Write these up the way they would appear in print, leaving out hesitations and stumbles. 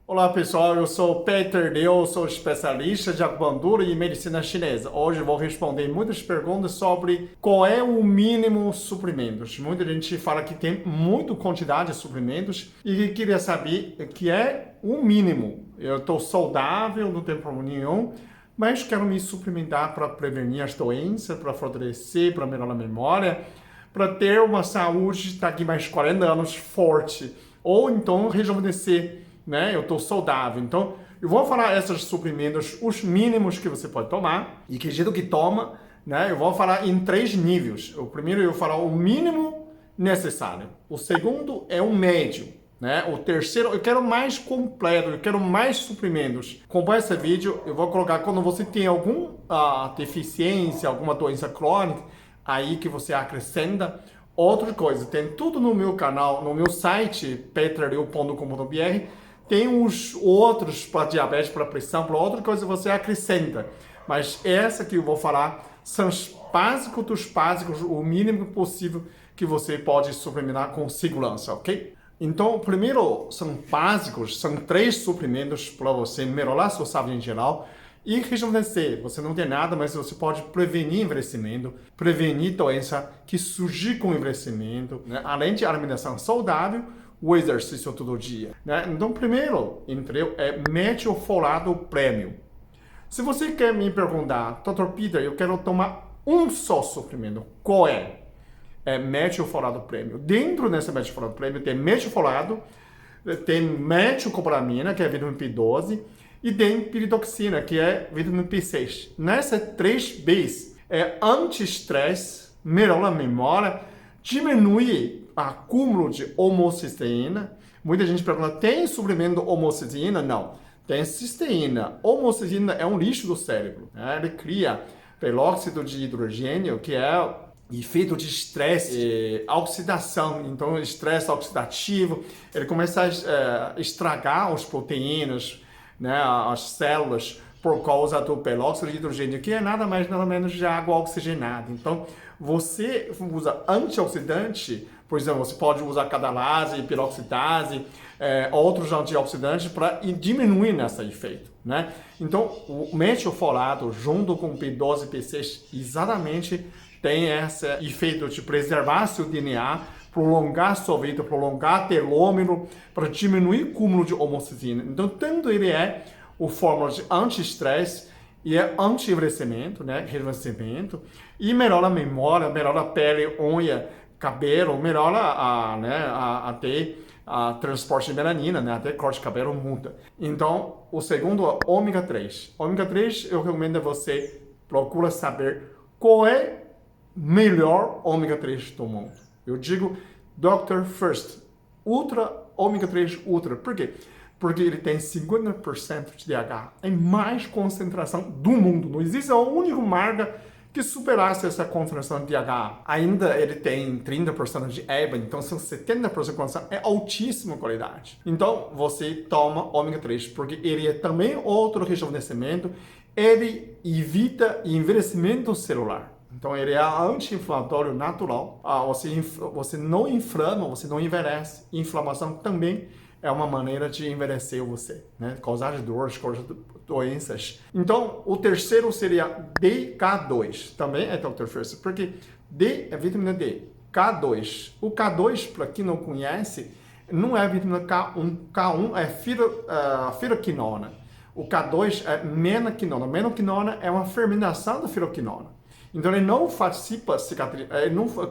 Olá pessoal, eu sou Peter Liu, sou especialista de acupuntura e medicina chinesa. Hoje vou responder muitas perguntas sobre qual é o mínimo suprimentos. Muita gente fala que tem muita quantidade de suprimentos e queria saber o que é o mínimo. Eu estou saudável, não tenho problema nenhum, mas quero me suplementar para prevenir as doenças, para fortalecer, para melhorar a memória, para ter uma saúde daqui mais 40 anos forte, ou então rejuvenescer, né? Eu estou saudável. Então, eu vou falar esses suprimentos, os mínimos que você pode tomar e que jeito que toma, né? Eu vou falar em 3 níveis. O primeiro eu vou falar o mínimo necessário. O segundo é o médio, né? O terceiro, eu quero mais completo, eu quero mais suprimentos. Com esse vídeo, eu vou colocar quando você tem alguma deficiência, alguma doença crônica, aí que você acrescenta. Outra coisa, tem tudo no meu canal, no meu site, peterliu.com.br. Tem os outros para diabetes, para pressão, para outra coisa você acrescenta. Mas essa que eu vou falar são os básicos dos básicos, o mínimo possível que você pode suplementar com segurança, ok? Então, primeiro, são básicos, são 3 suprimentos para você melhorar a sua saúde em geral e rejuvenescer. Você não tem nada, mas você pode prevenir envelhecimento, prevenir doença que surge com o envelhecimento, né? Além de alimentação saudável, o exercício todo dia, né? Então, primeiro, é metiolfolato prêmio. Se você quer me perguntar, Dr. Peter, eu quero tomar um só suplemento, qual é? É metiolfolato prêmio. Dentro desse metiolfolato prêmio tem metiolfolato, tem metilcopolamina, que é vitamina B12, e tem piridoxina, que é vitamina B6. Nessas 3 Bs, é anti-estresse, melhora a memória, diminui o acúmulo de homocisteína. Muita gente pergunta, tem suplemento de homocisteína? Não. Tem cisteína. Homocisteína é um lixo do cérebro, né? Ele cria peróxido de hidrogênio, que é efeito de estresse e oxidação. Então, estresse oxidativo, ele começa a estragar as proteínas, né, as células, por causa do peróxido de hidrogênio, que é nada mais nada menos de água oxigenada. Então, você usa antioxidante, por exemplo, você pode usar catalase, peroxidase, outros antioxidantes para diminuir esse efeito, né? Então, o metiolfolato junto com B12 e B6 exatamente tem esse efeito de preservar seu DNA, prolongar sua vida, prolongar telômero, para diminuir o cúmulo de homocisteína. Então, tanto ele é o fórmula de anti-estresse e é anti-envelhecimento, né, rejuvenescimento, e melhora a memória, melhora a pele, unha, cabelo, melhora até a transporte de melanina, né, até corte de cabelo muda. Então, o segundo é ômega 3. Ômega 3, eu recomendo você procura saber qual é melhor ômega 3 do mundo. Eu digo Dr. First, Ultra, ômega 3 Ultra. Por quê? Porque ele tem 50% de DHA, é mais concentração do mundo. Não existe uma única marca que superasse essa concentração de DHA. Ainda ele tem 30% de EPA, então são 70% de concentração, é altíssima qualidade. Então você toma ômega 3, porque ele é também outro rejuvenescimento, ele evita envelhecimento celular. Então, ele é anti-inflamatório natural. Você não inflama, você não envelhece. Inflamação também é uma maneira de envelhecer você, né? Causar dores, causar doenças. Então, o terceiro seria DK2. Também é Dr. First, porque D é vitamina D. K2. O K2, para quem não conhece, não é vitamina K1. K1 é firoquinona. O K2 é menaquinona. Menaquinona é uma fermentação da firoquinona. Então, ele não participa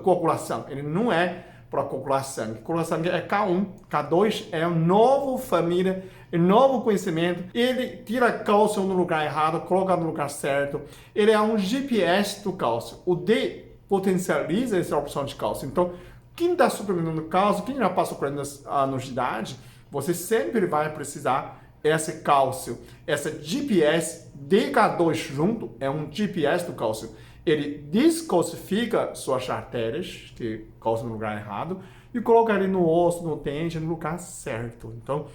coagulação, ele não é para coagular sangue. Coagular sangue é K1, K2 é uma nova família, é um novo conhecimento. Ele tira cálcio no lugar errado, coloca no lugar certo. Ele é um GPS do cálcio. O D potencializa essa opção de cálcio. Então, quem está suplementando cálcio, quem já passou 40 anos de idade, você sempre vai precisar esse cálcio. Essa GPS DK2 junto é um GPS do cálcio. Ele descalcifica suas artérias, que causam no lugar errado, e coloca ele no osso, no dente, no lugar certo. Então,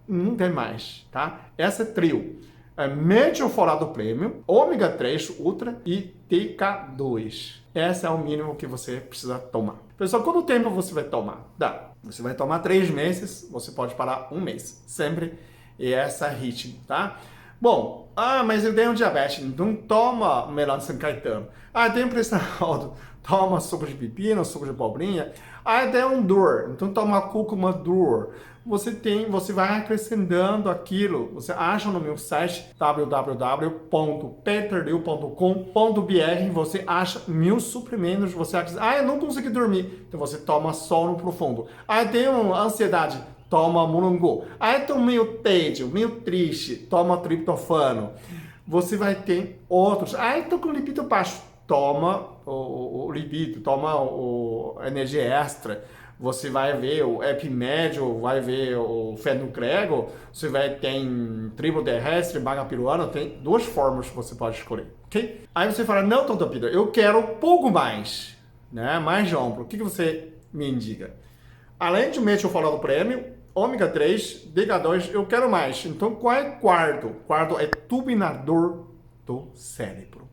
não tem mais, tá? Essa é trio. Metiolfolato prêmio, ômega 3 ultra e DK2. Esse é o mínimo que você precisa tomar. Pessoal, quanto tempo você vai tomar? Você vai tomar 3 meses, você pode parar 1 mês. Sempre esse ritmo, tá? Bom, mas eu tenho diabetes, então toma melão de São Caetano. Tem pressão alta, toma suco de pepino, suco de abobrinha. Tem um dor, então toma cúrcuma dor. Você vai acrescentando aquilo. Você acha no meu site www.peterliu.com.br, você acha 1000 suprimentos. Você acha, eu não consegui dormir. Então você toma sono profundo. Tem uma ansiedade, toma mulungu. Tô meio tédio, meio triste, toma triptofano. Você vai ter outros. Tô com libido baixo, toma o libido, toma a energia extra. Você vai ver o epimédio, vai ver o fenucrego, você vai ter tribo terrestre, baga peruana, tem 2 formas que você pode escolher, ok? Aí você fala, não, Dr. Peter, eu quero um pouco mais, né? Mais amplo. O que você me indica? Além de metilfolato prêmio, ômega 3, DH2, eu quero mais. Então, qual é o quarto? O quarto é turbinador do cérebro.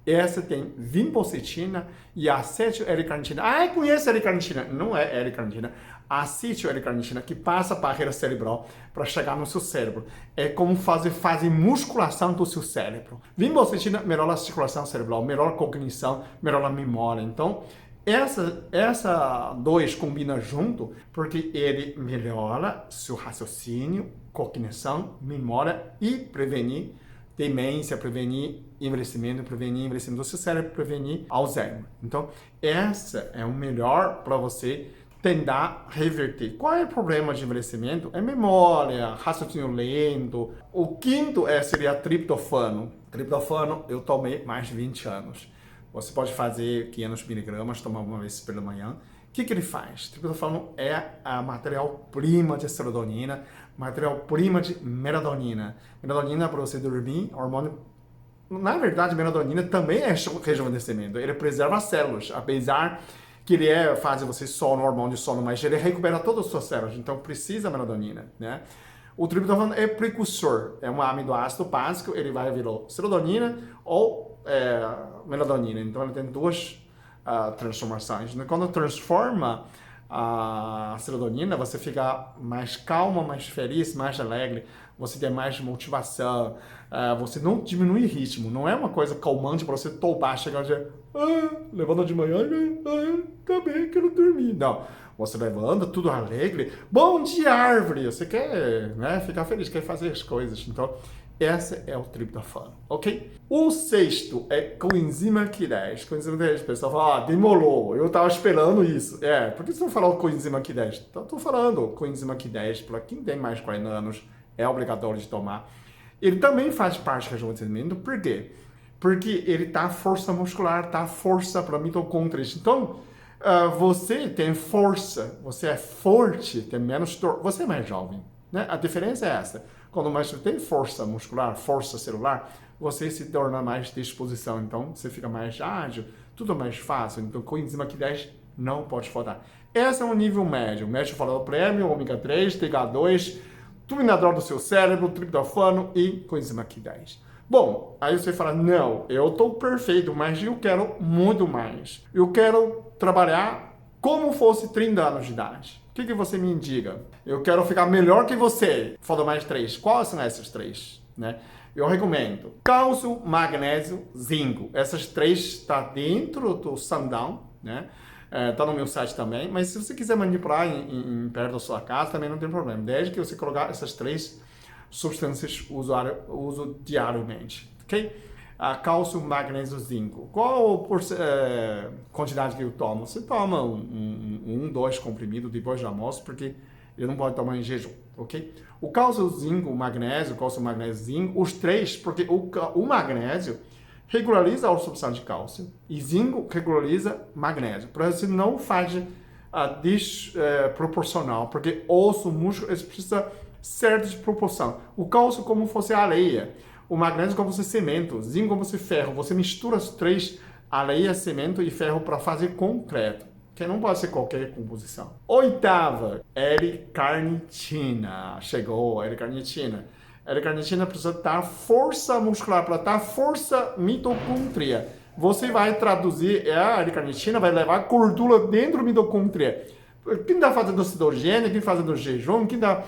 Essa tem vinpocetina e acetil-L-carnitina. Conhece a L-carnitina? Não é L-carnitina. Acetil-L-carnitina que passa a barreira cerebral para chegar no seu cérebro. É como fazer musculação do seu cérebro. Vinpocetina melhora a circulação cerebral, melhora a cognição, melhora a memória. Então, essa 2 combina junto porque ele melhora seu raciocínio, cognição, memória e prevenir demência, prevenir envelhecimento do seu cérebro, prevenir Alzheimer. Então, essa é o melhor para você tentar reverter. Qual é o problema de envelhecimento? É memória, raciocínio lento. O quinto seria triptofano. Triptofano eu tomei mais de 20 anos. Você pode fazer 500 miligramas, tomar uma vez pela manhã. O que ele faz? Triptofano é a matéria-prima de serotonina, matéria-prima de melatonina. Melatonina para você dormir, hormônio. Na verdade, melatonina também é rejuvenescimento. Ele preserva as células, apesar que ele faz você sono, hormônio de sono, mas ele recupera todas as suas células, então precisa melatonina, né? O triptofano é precursor, é um aminoácido básico, ele vai virar serotonina ou melatonina. Então ele tem 2 transformações. Quando transforma a serotonina, você fica mais calma, mais feliz, mais alegre, você tem mais motivação, você não diminui o ritmo, não é uma coisa calmante para você tomar, chegar e dizer, levanta de manhã, também quero dormir. Não, você levanta, tudo alegre, bom dia árvore, você quer ficar feliz, quer fazer as coisas, então esse é o triptofano, ok? O 6º é coenzima Q10. Coenzima Q10, o pessoal fala, demorou, eu estava esperando isso. Por que você não falou coenzima Q10? Então, estou falando coenzima Q10, para quem tem mais de 40 anos, é obrigatório de tomar. Ele também faz parte do rejuvenescimento, por quê? Porque ele dá força muscular, dá força para mitocôndrias. Então, você tem força, você é forte, tem menos dor, você é mais jovem, né? A diferença é essa. Quando mais você tem força muscular, força celular, você se torna mais disposição. Então, você fica mais ágil, tudo mais fácil. Então, coenzima Q10 não pode faltar. Esse é um nível médio. Metilfolato prêmio, ômega 3, TH2, turbinador do seu cérebro, triptofano e coenzima Q10. Bom, aí você fala, não, eu estou perfeito, mas eu quero muito mais. Eu quero trabalhar como fosse 30 anos de idade. O que você me indica? Eu quero ficar melhor que você. Faltam mais 3. Quais são essas 3? Né? Eu recomendo cálcio, magnésio, zinco. Essas 3 estão dentro do Sundown, né? Tá no meu site também. Mas se você quiser manipular em perto da sua casa, também não tem problema. Desde que você colocar essas 3 substâncias uso diariamente, ok? Cálcio, magnésio, zinco. Qual quantidade que eu tomo? Você toma 2 comprimidos depois do almoço, porque eu não pode tomar em jejum, ok? O cálcio, zinco, o magnésio, zinco, os 3, porque o magnésio regulariza a absorção de cálcio e zinco regulariza magnésio. Por isso não faz desproporcional, porque osso, músculo, eles precisam certa de proporção. O cálcio como fosse areia, o magnésio como fosse cimento, o zinco como fosse ferro. Você mistura os 3, areia, cimento e ferro para fazer concreto, que não pode ser qualquer composição. 8ª, L-carnitina. Chegou, L-carnitina. L-carnitina precisa dar força muscular, para dar força mitocôndria. Você vai traduzir a L-carnitina, vai levar gordura dentro da mitocôndria. Quem está fazendo cetogênica, quem está fazendo jejum, quem está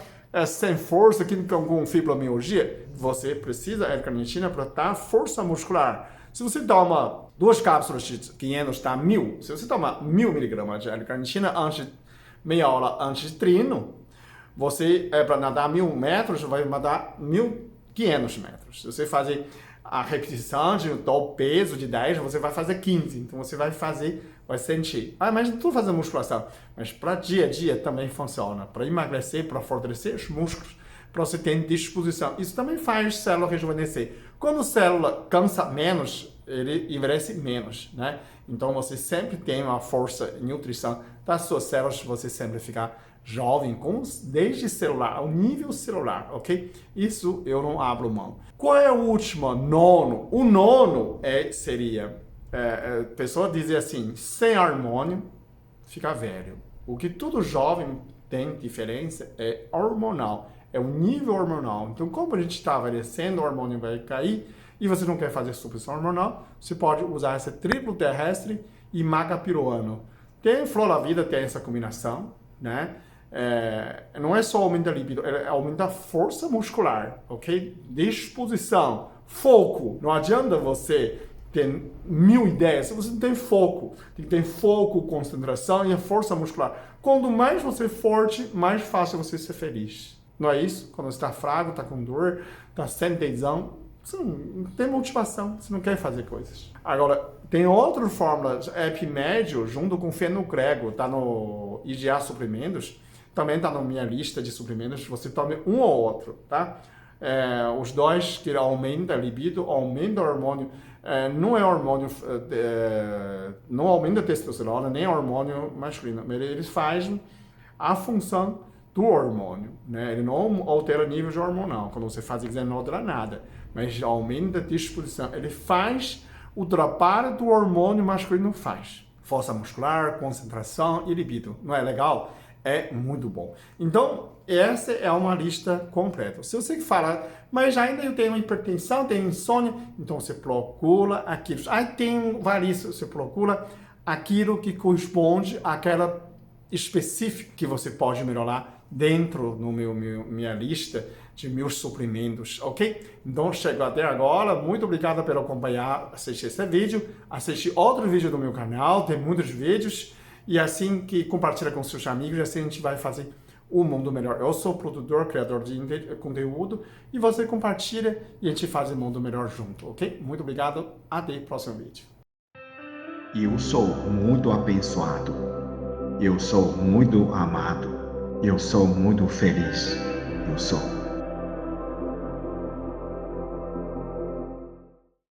sem força, quem com fibromialgia, você precisa de L-carnitina para dar força muscular. Se você toma 2 cápsulas de 500, está 1.000. Se você toma 1.000 miligramas de L-carnitina meia hora antes de treino, você, para nadar 1.000 metros, vai nadar 1.500 metros. Se você fazer a repetição do peso de 10, você vai fazer 15. Então, você vai sentir. Mas não estou fazendo musculação. Mas para dia a dia também funciona. Para emagrecer, para fortalecer os músculos, para você ter disposição. Isso também faz a célula rejuvenescer. Quando a célula cansa menos, ele envelhece menos, né? Então, você sempre tem uma força e nutrição das suas células, você sempre ficar jovem, desde celular, ao nível celular, ok? Isso eu não abro mão. Qual é o último? Nono. O nono seria, a pessoa dizer assim, sem hormônio, fica velho. O que todo jovem tem diferença é hormonal, é o nível hormonal. Então, como a gente está envelhecendo, o hormônio vai cair, e você não quer fazer supressão hormonal, você pode usar esse triplo terrestre e macapiruano. Tem Floravida, tem essa combinação, né? Não é só aumenta a libido, aumenta a força muscular, ok? Disposição, foco. Não adianta você ter 1.000 ideias se você não tem foco. Tem que ter foco, concentração e a força muscular. Quanto mais você é forte, mais fácil você ser feliz. Não é isso? Quando você está fraco, está com dor, está sem tesão, você não tem motivação, você não quer fazer coisas. Agora, tem outra fórmula, Epimédio, junto com Fenocrego, está no IGA Suprimentos, também está na minha lista de suprimentos, você tome um ou outro, tá? Os dois que aumentam a libido, aumentam o hormônio, não é hormônio, não aumenta a testosterona, nem hormônio masculino, mas eles fazem a função do hormônio, né? Ele não altera o nível de hormonal, quando você faz exame não altera nada, mas aumenta a disposição, ele faz o trabalho do hormônio masculino faz. Força muscular, concentração e libido. Não é legal? É muito bom. Então, essa é uma lista completa. Se você fala, mas ainda eu tenho hipertensão, tenho insônia, então você procura aquilo. Aí tem varícia, você procura aquilo que corresponde àquela específica que você pode melhorar dentro no minha lista de meus suprimentos, ok? Então, chegou até agora. Muito obrigado por acompanhar, assistir esse vídeo. Assistir outro vídeo do meu canal, tem muitos vídeos. E assim que compartilha com seus amigos, assim a gente vai fazer o mundo melhor. Eu sou produtor, criador de conteúdo, e você compartilha e a gente faz o mundo melhor junto, ok? Muito obrigado, até o próximo vídeo. Eu sou muito abençoado. Eu sou muito amado. Eu sou muito feliz. Eu sou.